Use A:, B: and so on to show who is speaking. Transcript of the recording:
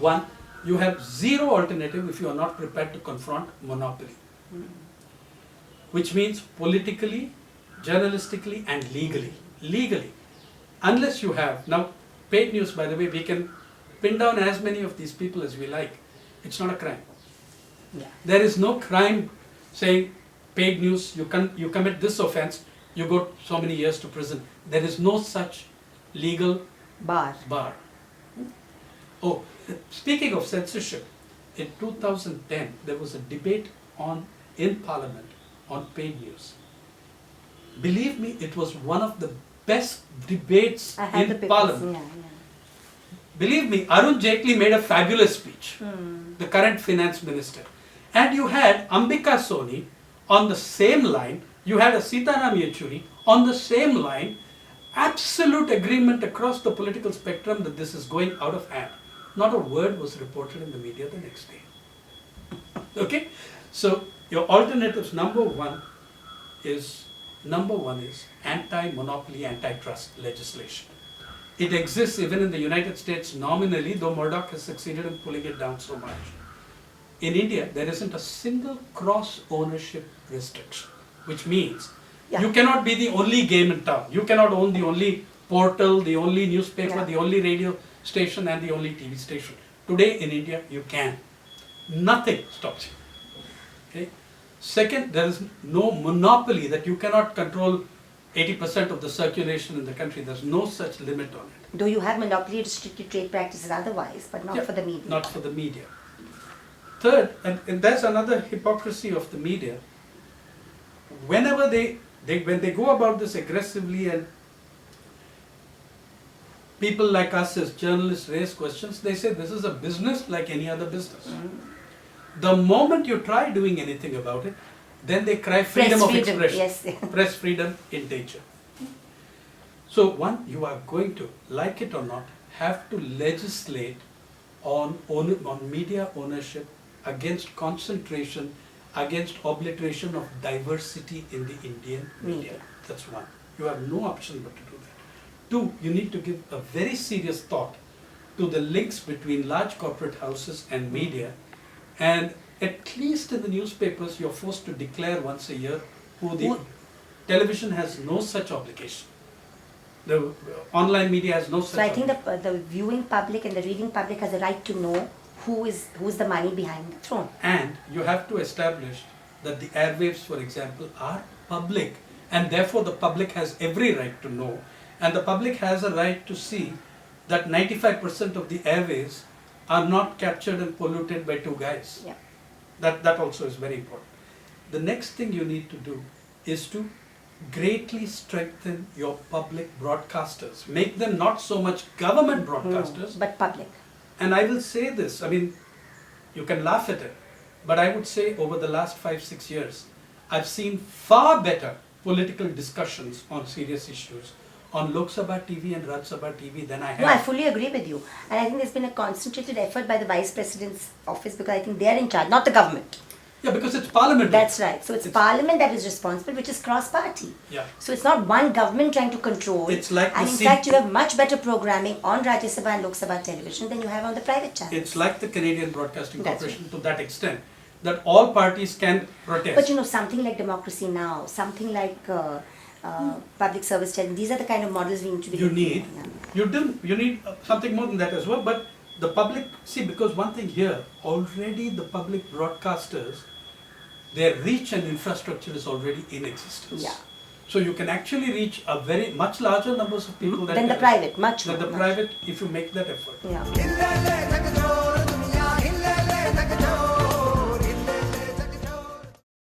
A: One, you have zero alternative if you are not prepared to confront monopoly. Which means politically, journalistically and legally. Legally. Unless you have, now paid news, by the way, we can pin down as many of these people as we like. It's not a crime.
B: Yeah.
A: There is no crime saying paid news, you commit this offense, you go so many years to prison. There is no such legal
B: Bar.
A: Oh, speaking of censorship, in 2010 there was a debate in Parliament on paid news. Believe me, it was one of the best debates
B: I had the
A: in
B: papers.
A: Parliament.
B: Yeah.
A: Believe me, Arun Jaitley made a fabulous speech, the current finance minister. And you had Ambika Soni on the same line, you had a Sitaram Yechuri on the same line, absolute agreement across the political spectrum that this is going out of hand. Not a word was reported in the media the next day. Okay? So your alternatives, number one is anti-monopoly, antitrust legislation. It exists even in the United States nominally, though Murdoch has succeeded in pulling it down so much. In India, there isn't a single cross-ownership restriction, which means you cannot be the only game in town. You cannot own the only portal, the only newspaper, the only radio station and the only TV station. Today in India, you can. Nothing stops you. Okay? Second, there is no monopoly that you cannot control 80% of the circulation in the country. There's no such limit on it.
B: Though you have monopoly restricted trade practices otherwise, but not for the media.
A: Not for the media. Third, and there's another hypocrisy of the media. Whenever when they go about this aggressively and people like us as journalists raise questions, they say this is a business like any other business. The moment you try doing anything about it, then they cry freedom of expression.
B: Yes.
A: Press freedom in danger. So one, you are going to, like it or not, have to legislate on media ownership against concentration, against obliteration of diversity in the Indian media. That's one. You have no option but to do that. Two, you need to give a very serious thought to the links between large corporate houses and media, and at least in the newspapers you're forced to declare once a year who the television has no such obligation. The online media has no such
B: So I think
A: obligation.
B: the viewing public and the reading public has a right to know who's the money behind the throne.
A: And you have to establish that the airwaves, for example, are public, and therefore the public has every right to know, and the public has a right to see that 95% of the airwaves are not captured and polluted by two guys.
B: Yeah.
A: That also is very important. The next thing you need to do is to greatly strengthen your public broadcasters. Make them not so much government broadcasters,
B: But public.
A: and I will say this, I mean, you can laugh at it, but I would say over the last 5-6 years, I've seen far better political discussions on serious issues on Lok Sabha TV and Raj Sabha TV than I have.
B: No, I fully agree with you. And I think there's been a concentrated effort by the Vice President's office because I think they're in charge, not the government.
A: Yeah, because it's parliament.
B: That's right. So it's Parliament that is responsible, which is cross-party.
A: Yeah.
B: So it's not one government trying to control.
A: It's like
B: and
A: the
B: in fact, you have much better programming on Rajya Sabha and Lok Sabha television than you have on the private channels.
A: It's like the Canadian Broadcasting
B: That's
A: Corporation to that extent, that all parties can protest.
B: But you know, something like Democracy Now, something like public service television, these are the kind of models we need to be
A: You
B: looking
A: need,
B: at,
A: you need something more than that as well, but the public, see, because one thing here, already the public broadcasters, their reach and infrastructure is already in existence.
B: Yeah.
A: So you can actually reach a much larger numbers of people
B: Than the private, much
A: than
B: more.
A: the private if you make that effort.
B: Yeah.